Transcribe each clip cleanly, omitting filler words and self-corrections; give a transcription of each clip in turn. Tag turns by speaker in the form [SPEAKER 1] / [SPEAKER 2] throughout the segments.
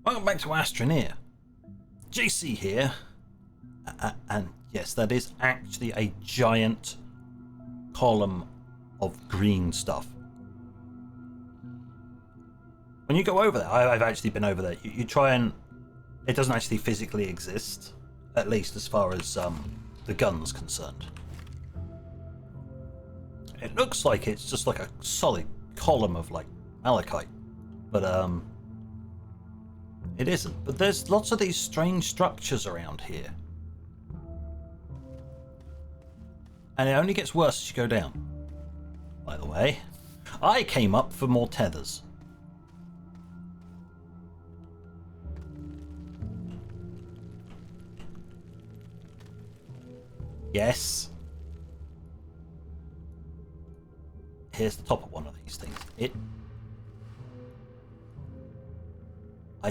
[SPEAKER 1] Welcome back to Astroneer. JC here. And yes, that is actually a giant column of green stuff. When you go over there, I've actually been over there, you try and... It doesn't actually physically exist, at least as far as the gun's concerned. It looks like it's just like a solid column of like malachite, but it isn't. But there's lots of these strange structures around here, and it only gets worse as you go down. By the way, I came up for more tethers. Yes. Here's the top of one of these things. I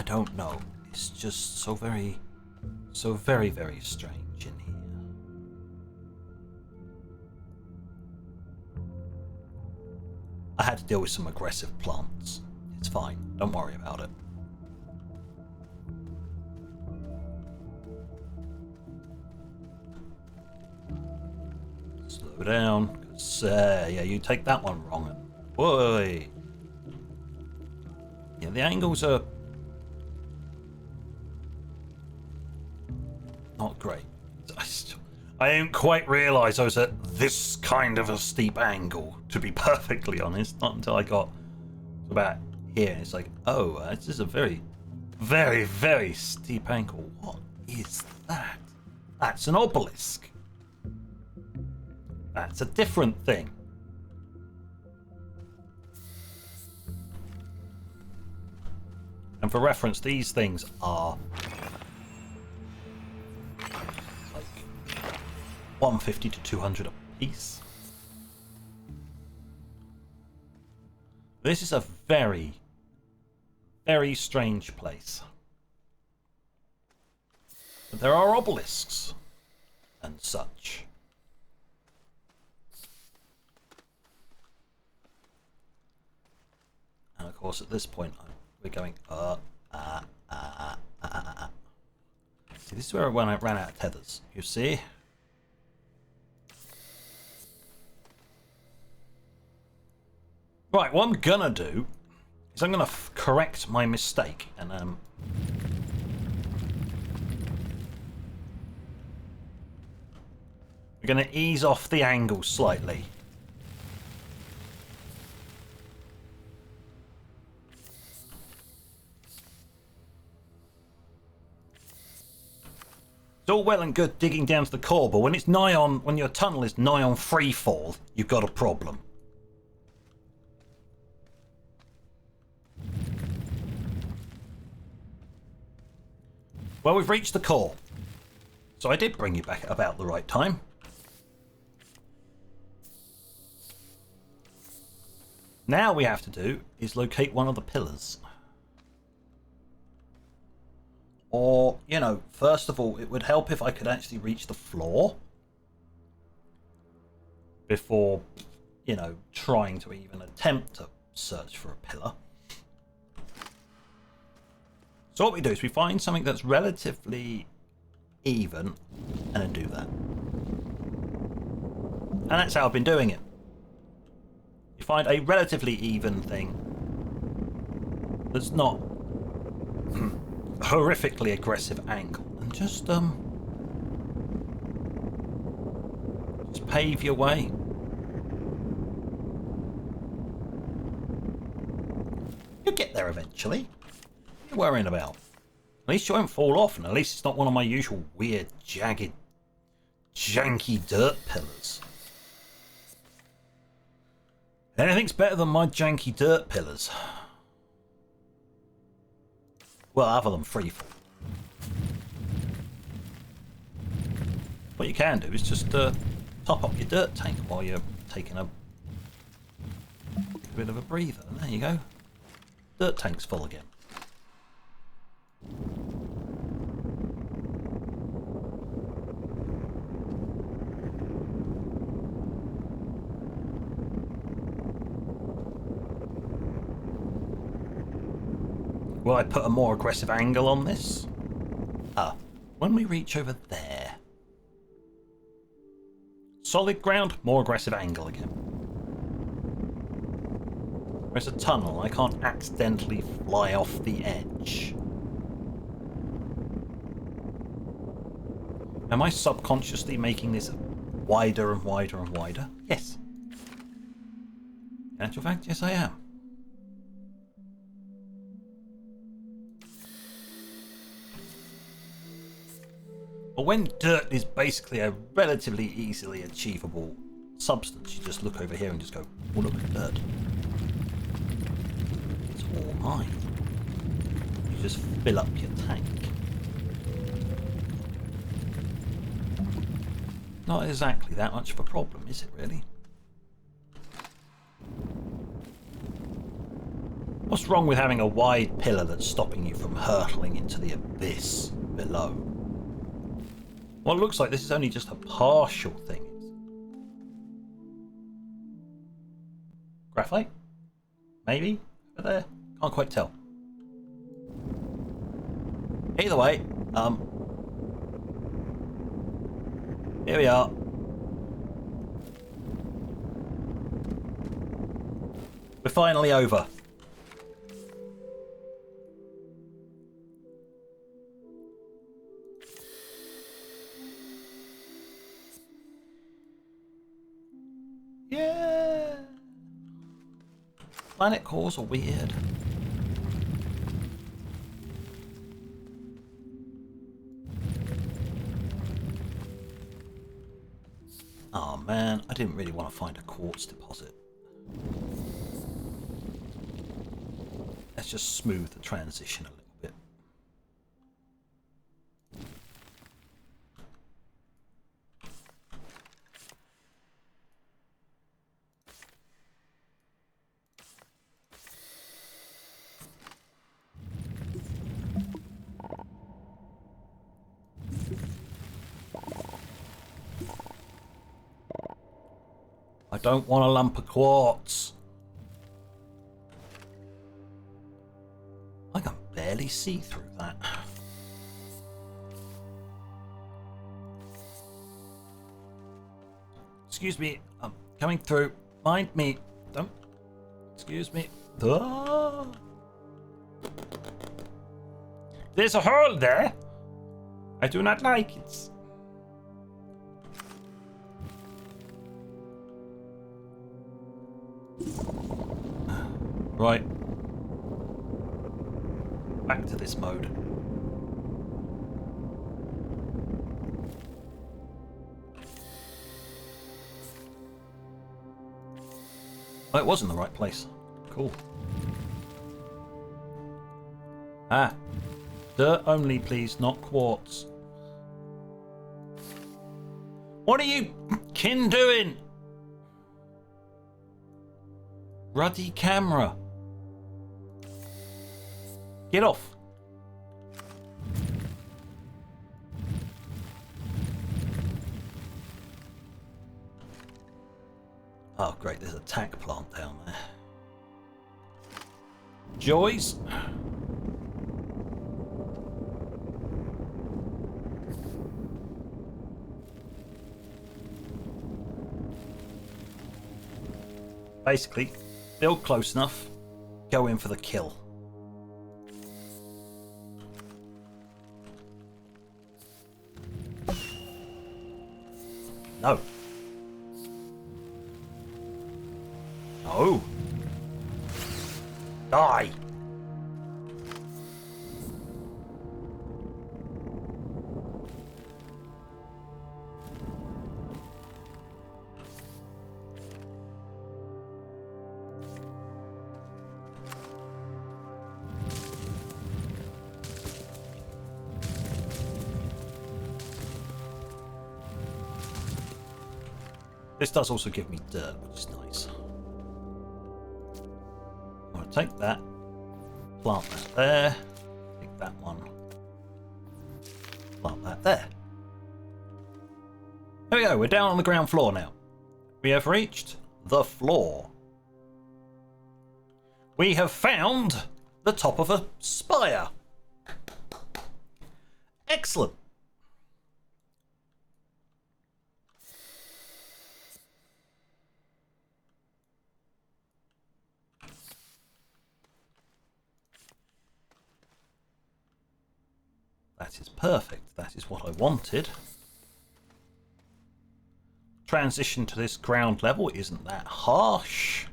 [SPEAKER 1] don't know. It's just so very, very strange in here. I had to deal with some aggressive plants. It's fine. Don't worry about it. Slow down, because yeah, you take that one wrong and boy. Yeah, the angles are not great. I didn't quite realise I was at this kind of a steep angle, to be perfectly honest. Not until I got to about here. It's like, oh, this is a very, very steep angle. What is that? That's an obelisk. That's a different thing. And for reference, these things are like 150 to 200 a piece. This is a very, very strange place. But there are obelisks and such. And of course, at this point, we're going, See, this is where I ran out of tethers, you see? Right, what I'm gonna do is I'm gonna correct my mistake, and we're gonna ease off the angle slightly. It's all well and good digging down to the core, but when it's nigh on, when your tunnel is nigh on free fall, you've got a problem. Well, we've reached the core, so I did bring you back at about the right time. Now we have to do is locate one of the pillars. Or, you know, first of all, it would help if I could actually reach the floor before, you know, trying to even attempt to search for a pillar. So what we do is we find something that's relatively even and then do that. And that's how I've been doing it. You find a relatively even thing that's not horrifically aggressive angle and just pave your way. You'll get there eventually. What are you worrying about? At least you won't fall off, and at least it's not one of my usual weird, jagged, janky dirt pillars. Anything's better than my janky dirt pillars. Well, other than freefall. What you can do is just top up your dirt tank while you're taking a bit of a breather. And there you go. Dirt tank's full again. Will I put a more aggressive angle on this? When we reach over there. Solid ground, more aggressive angle again. There's a tunnel, I can't accidentally fly off the edge. Am I subconsciously making this wider and wider and wider? Yes. In actual fact, yes I am. But when dirt is basically a relatively easily achievable substance, you just look over here and just go, oh look at dirt. It's all mine. You just fill up your tank. Not exactly that much of a problem, is it really? What's wrong with having a wide pillar that's stopping you from hurtling into the abyss below? Well, it looks like this is only just a partial thing. Graphite? Maybe? Over there? Can't quite tell. Either way, here we are. We're finally over. Yeah. Planet cores are weird. Oh man, I didn't really want to find a quartz deposit. Let's just smooth the transition a little bit. I don't want a lump of quartz. I can barely see through that. Excuse me, I'm coming through. Mind me. Don't. Excuse me. Ah. There's a hole there. I do not like it. Right. Back to this mode. Oh, it was in the right place. Cool. Ah. Dirt only, please, not quartz. What are you kin doing? Ruddy camera. Get off. Oh great, there's a tack plant down there. Joys. Basically, build close enough, go in for the kill. No. No. Die. This does also give me dirt, which is nice. I'm going to take that, plant that there, take that one, plant that there. There we go, we're down on the ground floor now. We have reached the floor. We have found the top of a spire. Excellent. That is perfect. That is what I wanted. Transition to this ground level isn't that harsh.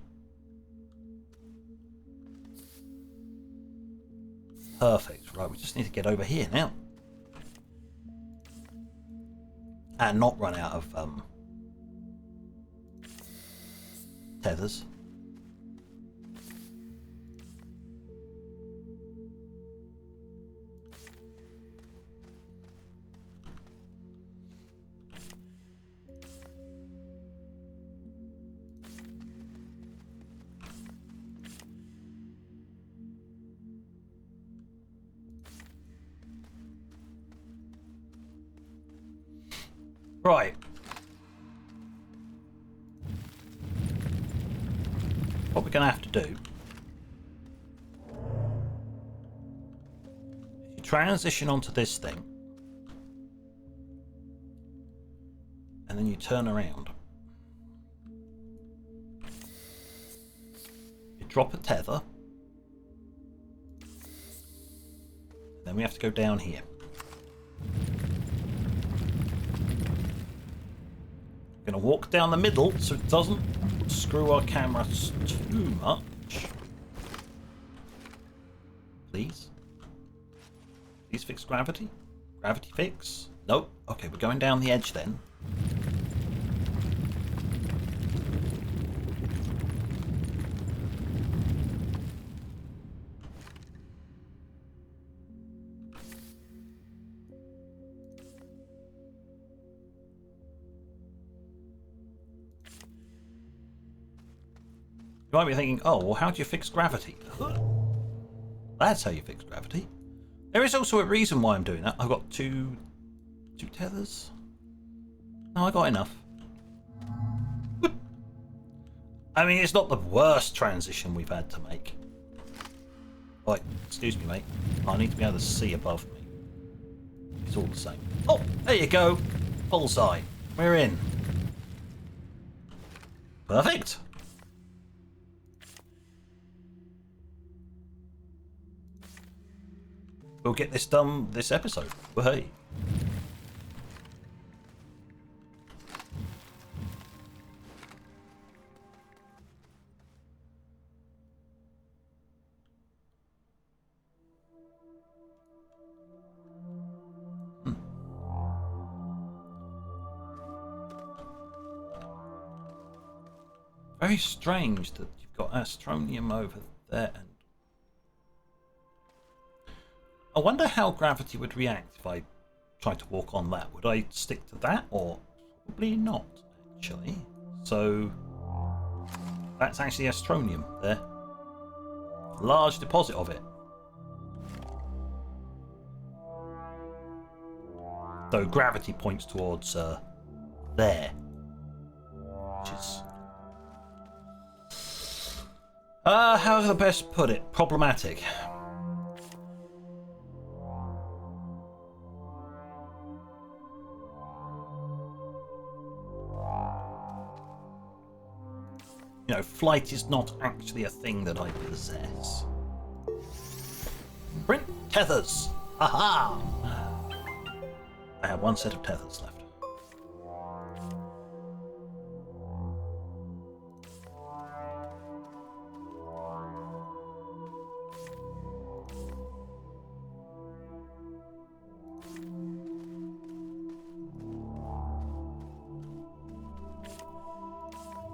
[SPEAKER 1] Perfect. Right, we just need to get over here now. And not run out of tethers. Right. What we're going to have to do is you transition onto this thing and then you turn around. You drop a tether. Then we have to go down here. Going to walk down the middle so it doesn't screw our camera too much. Please. Please fix gravity. Gravity fix. Nope. Okay, we're going down the edge then. You might be thinking, oh, well, how do you fix gravity? That's how you fix gravity. There is also a reason why I'm doing that. I've got two tethers. No, I got enough. I mean, it's not the worst transition we've had to make. Like, excuse me, mate. I need to be able to see above me. It's all the same. Oh, there you go. Bullseye. We're in. Perfect. We'll get this done this episode. Well, hey. Very strange that you've got Astronium over there. And I wonder how gravity would react if I tried to walk on that. Would I stick to that or probably not, actually? So that's actually Astronium there. Large deposit of it. Though gravity points towards there. Which is... how's the best put it? Problematic. You know, flight is not actually a thing that I possess. Print tethers! Aha! I have one set of tethers left.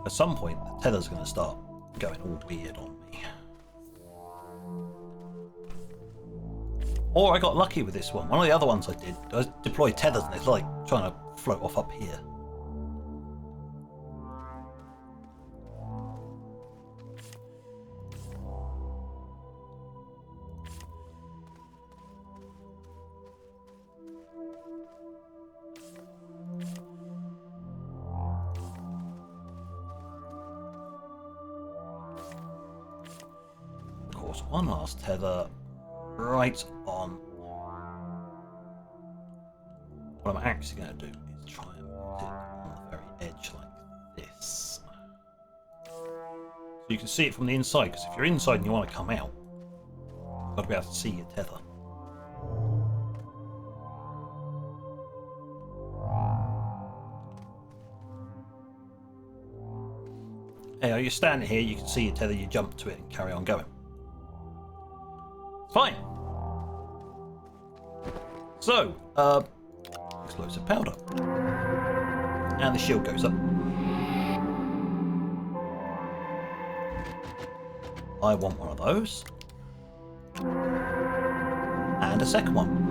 [SPEAKER 1] At some point, the tether's going to start going all weird on me. Or I got lucky with this one. One of the other ones I did, I deployed tethers and it's like trying to float off up here. course, one last tether right on. What I'm actually going to do is try and put it on the very edge like this. So you can see it from the inside, because if you're inside and you want to come out, you've got to be able to see your tether. Hey, you're standing here, you can see your tether, you jump to it and carry on going. Fine. So, explosive powder. And the shield goes up. I want one of those. And a second one.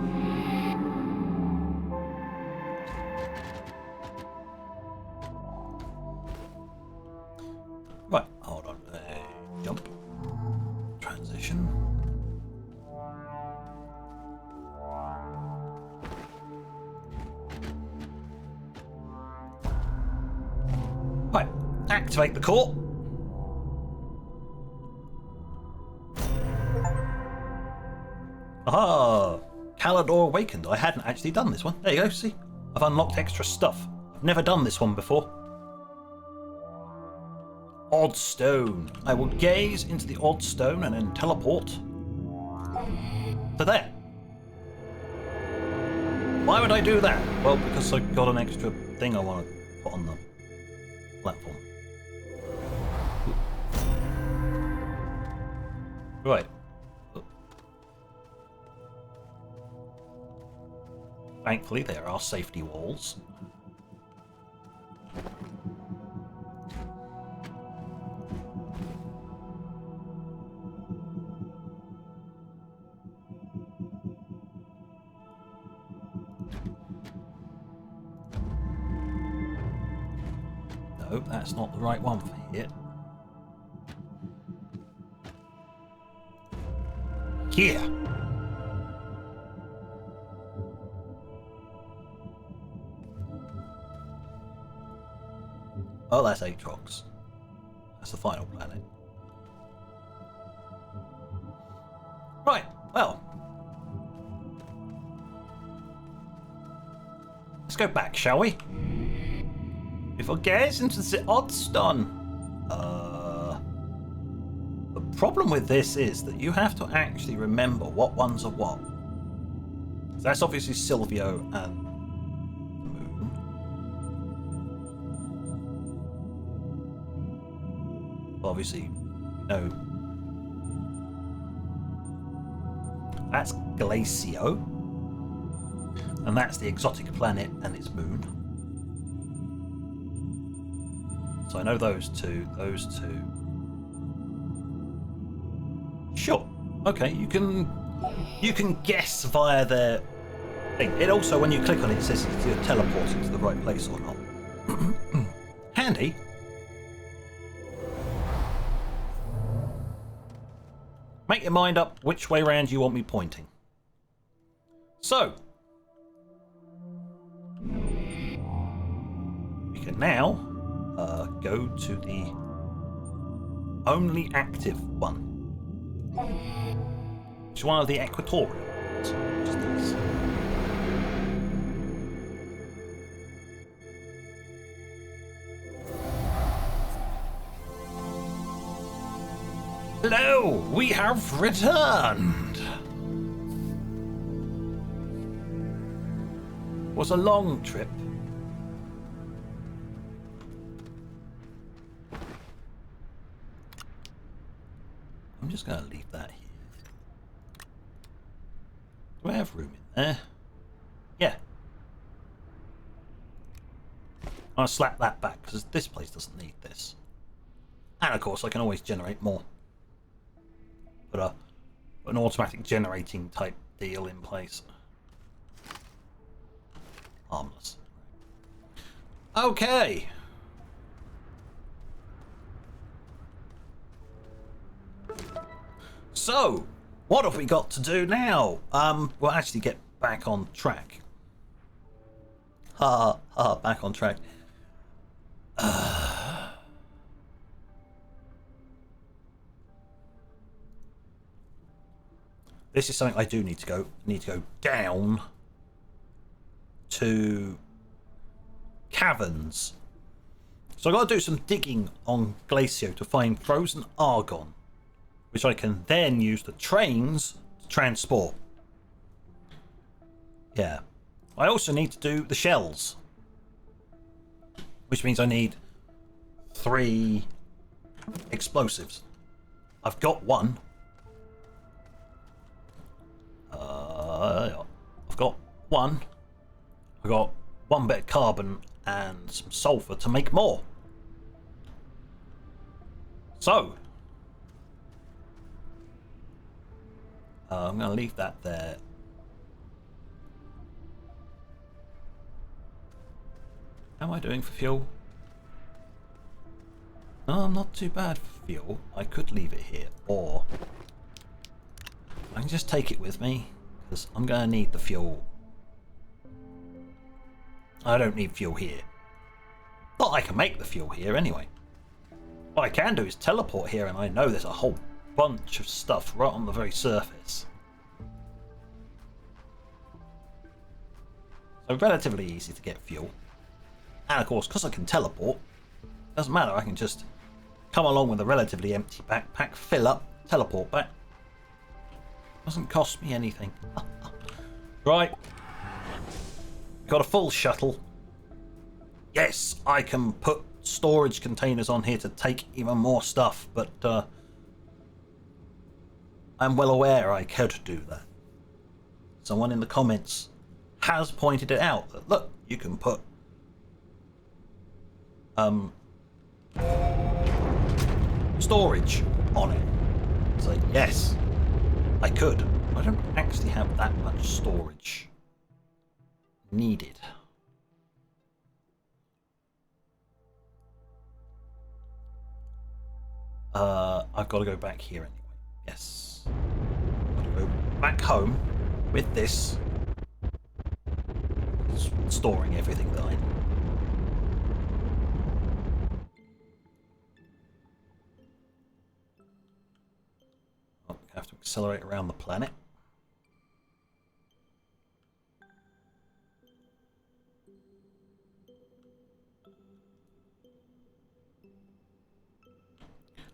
[SPEAKER 1] Right, hold on. Jump. Transition. Right, activate the core. Aha! Calidor awakened. I hadn't actually done this one. There you go, see? I've unlocked extra stuff. I've never done this one before. Odd stone. I will gaze into the odd stone and then teleport to there. Why would I do that? Well, because I got an extra thing I want to put on the platform. Right. Thankfully, there are safety walls. No, that's not the right one for here. Here! Oh, that's Aatrox. That's the final planet. Right, well. Let's go back, shall we? If I gaze into the odd stone. The problem with this is that you have to actually remember what ones are what. So that's obviously Silvio and obviously, no. That's Glacio. And that's the exotic planet and its moon. So I know those two, those two. Sure. Okay, you can guess via their thing. It also, when you click on it, it says if you're teleporting to the right place or not. Handy. Make your mind up which way round you want me pointing. So, we can now go to the only active one, which is one of the equatorial ones, which is nice. Hello, we have returned. It was a long trip. I'm just going to leave that here. Do I have room in there? Yeah. I'll slap that back because this place doesn't need this. And of course I can always generate more. Put an automatic generating type deal in place. Harmless. Okay. So, what have we got to do now? We'll actually get back on track. Back on track. this is something I do need to go. I need to go down to caverns. So I've got to do some digging on Glacio to find frozen argon, which I can then use the trains to transport. Yeah. I also need to do the shells, which means I need 3 explosives. I've got 1. I've got 1. I've got 1 bit of carbon and some sulfur to make more. So I'm going to leave that there. How am I doing for fuel? No, I'm not too bad for fuel. I could leave it here, or I can just take it with me, because I'm going to need the fuel. I don't need fuel here. But I can make the fuel here anyway. What I can do is teleport here, and I know there's a whole bunch of stuff right on the very surface. So relatively easy to get fuel. And of course, because I can teleport, doesn't matter, I can just come along with a relatively empty backpack, fill up, teleport back. Doesn't cost me anything. Right. Got a full shuttle. Yes, I can put storage containers on here to take even more stuff, but I'm well aware I could do that. Someone in the comments has pointed it out that, look, you can put storage on it. It's like, yes, I could. I don't actually have that much storage needed. I've got to go back here anyway. Yes. I've got to go back home with this. Storing everything that I need. Oh, I have to accelerate around the planet.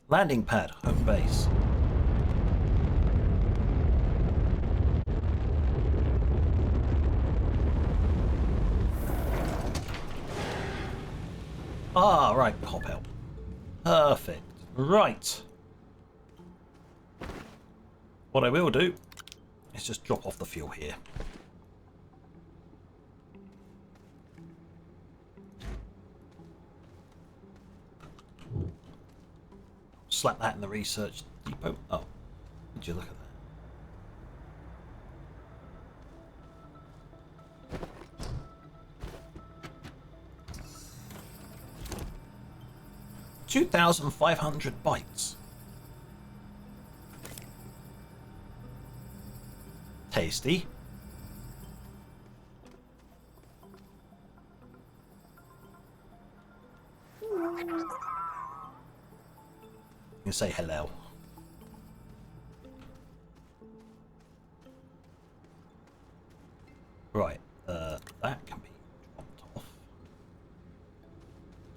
[SPEAKER 1] Landing pad, home base. Ah, right, pop out. Perfect. Right. What I will do is just drop off the fuel here. Slap that in the research depot. Oh, would you look at that? $2,500 bytes. Tasty. You can say hello. Right, that can be dropped off.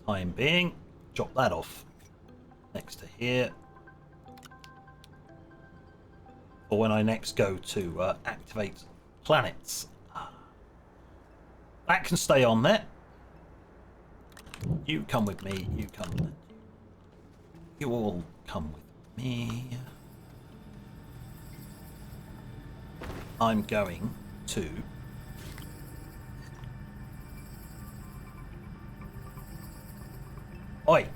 [SPEAKER 1] Time being, drop that off next to here. For when I next go to activate planets. That can stay on there. You come with me, you come with me. You all come with me. I'm going to Oi!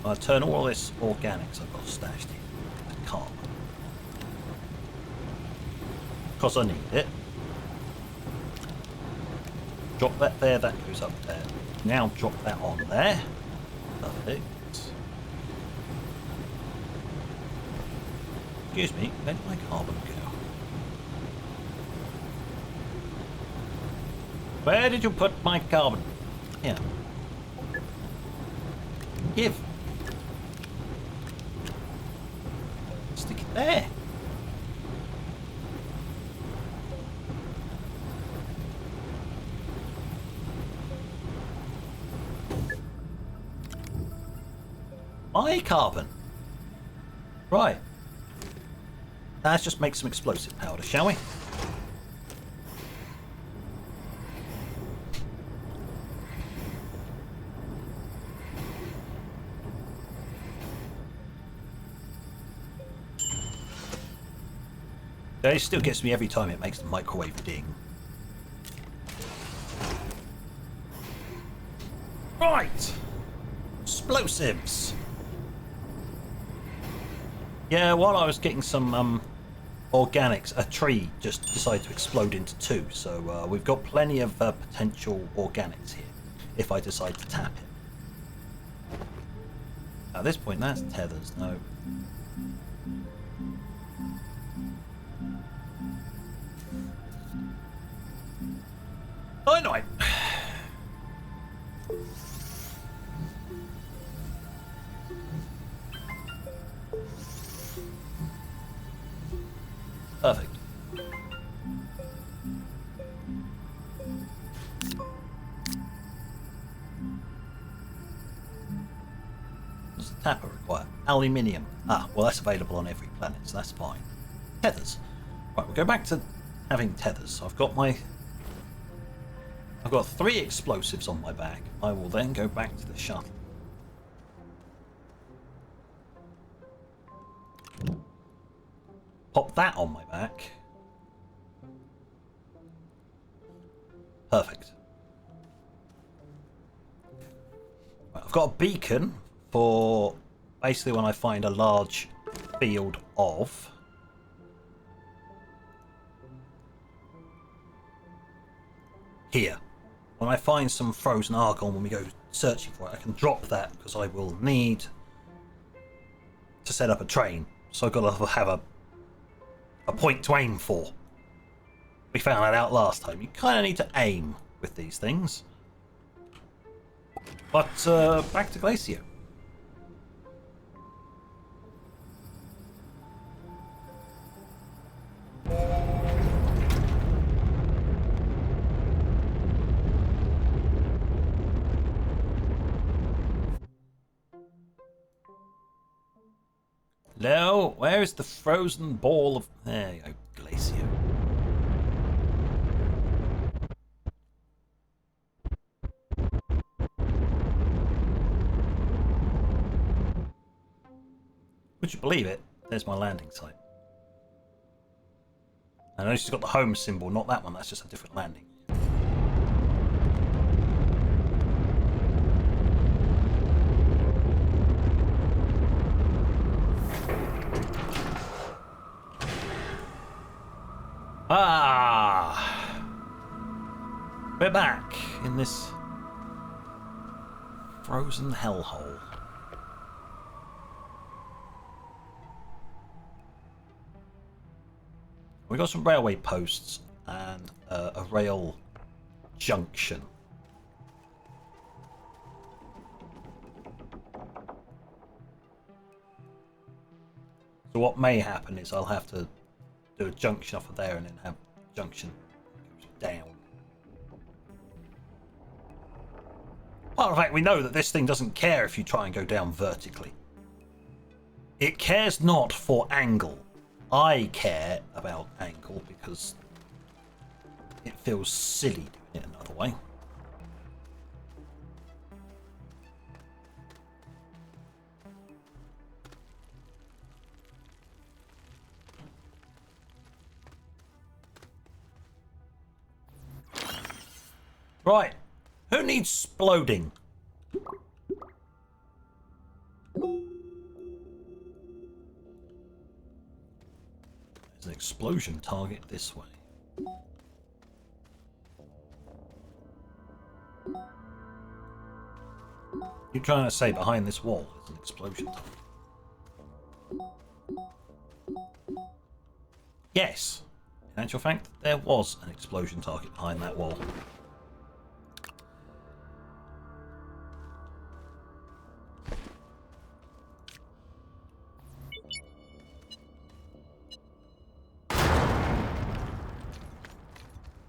[SPEAKER 1] I'll turn all this organics I've got stashed in to carbon. Because I need it. Drop that there, that goes up there. Now drop that on there. Perfect. Excuse me, where did my carbon go? Where did you put my carbon? Here. Give. Stick it there. My carbon. Right. Let's just make some explosive powder, shall we? It still gets me every time it makes the microwave ding. Right! Explosives! Yeah, while I was getting some organics, a tree just decided to explode into two, so we've got plenty of potential organics here, if I decide to tap it. At this point, that's tethers, no. Dynamite! Perfect. What's the tapper require? Aluminium. Ah, well that's available on every planet, so that's fine. Tethers. Right, we'll go back to having tethers. I've got 3 explosives on my back. I will then go back to the shuttle. Pop that on my back. Perfect. Right, I've got a beacon for basically when I find a large field of here. When I find some frozen argon when we go searching for it, I can drop that because I will need to set up a train. So I've got to have a point to aim for. We found that out last time. You kind of need to aim with these things. But back to Glacio. No, where's the frozen ball of... There you go, Glacio. Would you believe it? There's my landing site. I know she's got the home symbol, not that one, that's just a different landing. Ah! We're back in this frozen hellhole. We got some railway posts and a rail junction. So what may happen is I'll have to do a junction off of there and then have a junction down. Well, in fact, we know that this thing doesn't care if you try and go down vertically. It cares not for angle. I care about angle because it feels silly doing it another way. Right, who needs exploding? There's an explosion target this way. You're trying to say behind this wall is an explosion target? Yes. In actual fact, there was an explosion target behind that wall.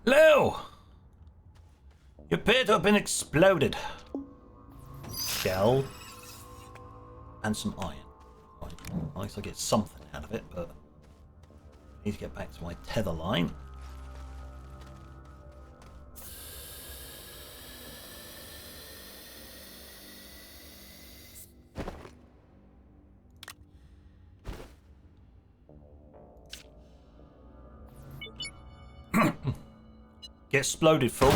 [SPEAKER 1] Hello! You appear to have been exploded. Shell. And some iron. Right. At least I get something out of it, but I need to get back to my tether line. Get exploded, fool.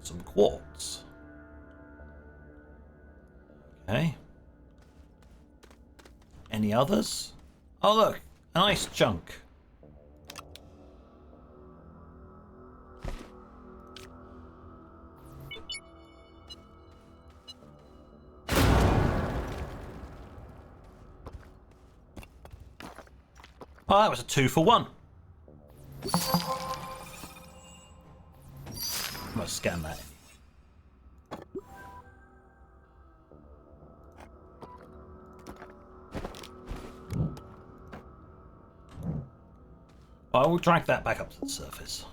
[SPEAKER 1] Some quartz. Okay. Any others? Oh look, a nice chunk. Oh, that was a 2 for 1. I'm gonna scan that. I will drag that back up to the surface.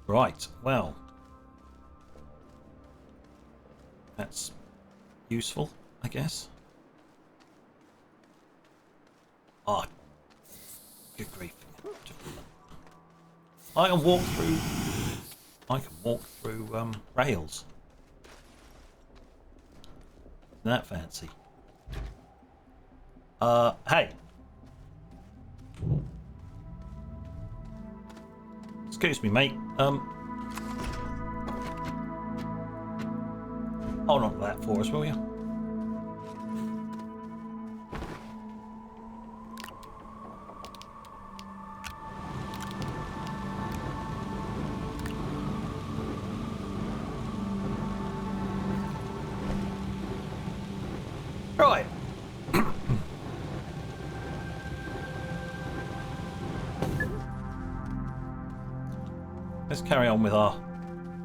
[SPEAKER 1] Right, well. That's useful, I guess. Ah, good grief. I can walk through rails. Isn't that fancy? Hey. Excuse me, mate. Hold on to that for us, will you? Right. Let's carry on with our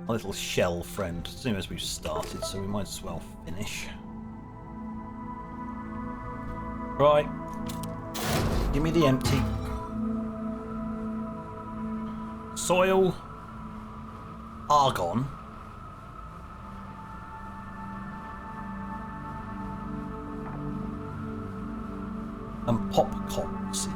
[SPEAKER 1] little shell friend as soon as we've started, so we might as well finish. Right. Give me the empty. Soil. Argon. And popcorn seed.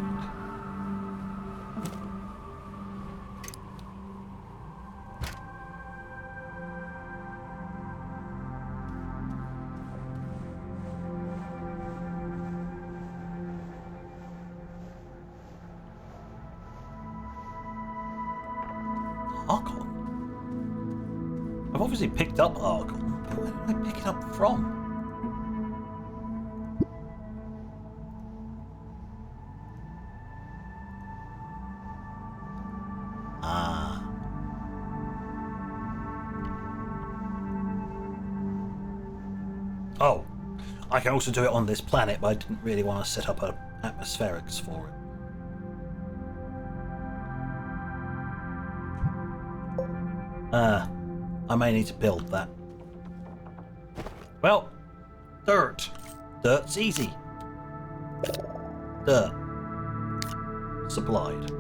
[SPEAKER 1] Argon? I've obviously picked up argon, but where did I pick it up from? Oh, I can also do it on this planet, but I didn't really want to set up an atmospherics for it. I may need to build that. Well, dirt. Dirt's easy. Dirt. Supplied.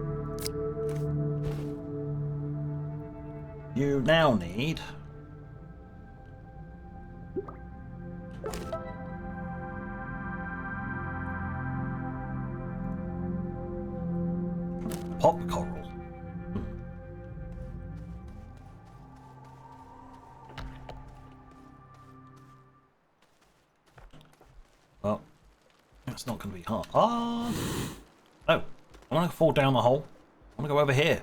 [SPEAKER 1] You now need... pop coral. Well, that's not going to be hard. Oh, I want to fall down the hole. I want to go over here.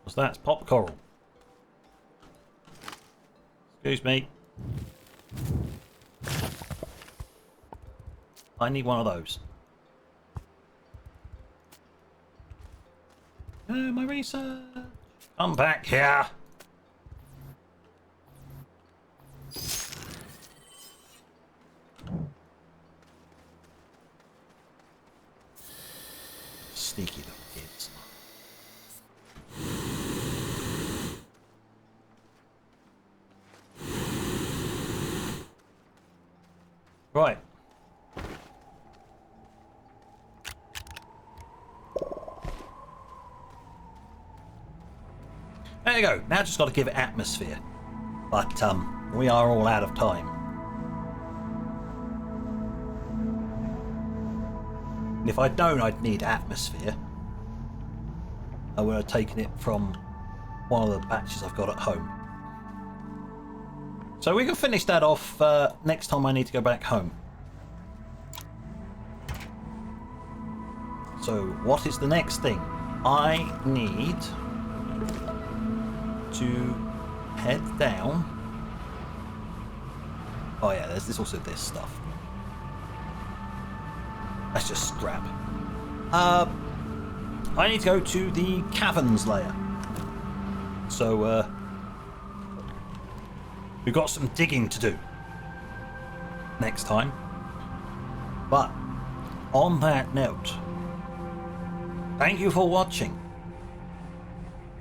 [SPEAKER 1] What's that? It's pop coral. Excuse me. I need one of those. My research. I'm back here. Sneaky little kids. Right. There you go. Now just got to give it atmosphere. But we are all out of time. And if I don't, I'd need atmosphere. I would have taken it from one of the batches I've got at home. So we can finish that off next time I need to go back home. So what is the next thing? I need to head down. Oh yeah, there's also this stuff. That's just scrap. I need to go to the caverns layer. So we've got some digging to do next time. But on that note, thank you for watching.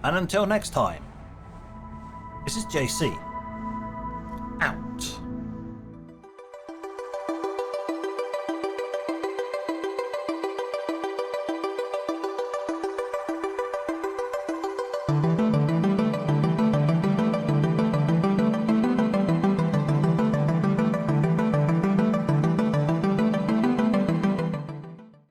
[SPEAKER 1] And until next time, this is JC.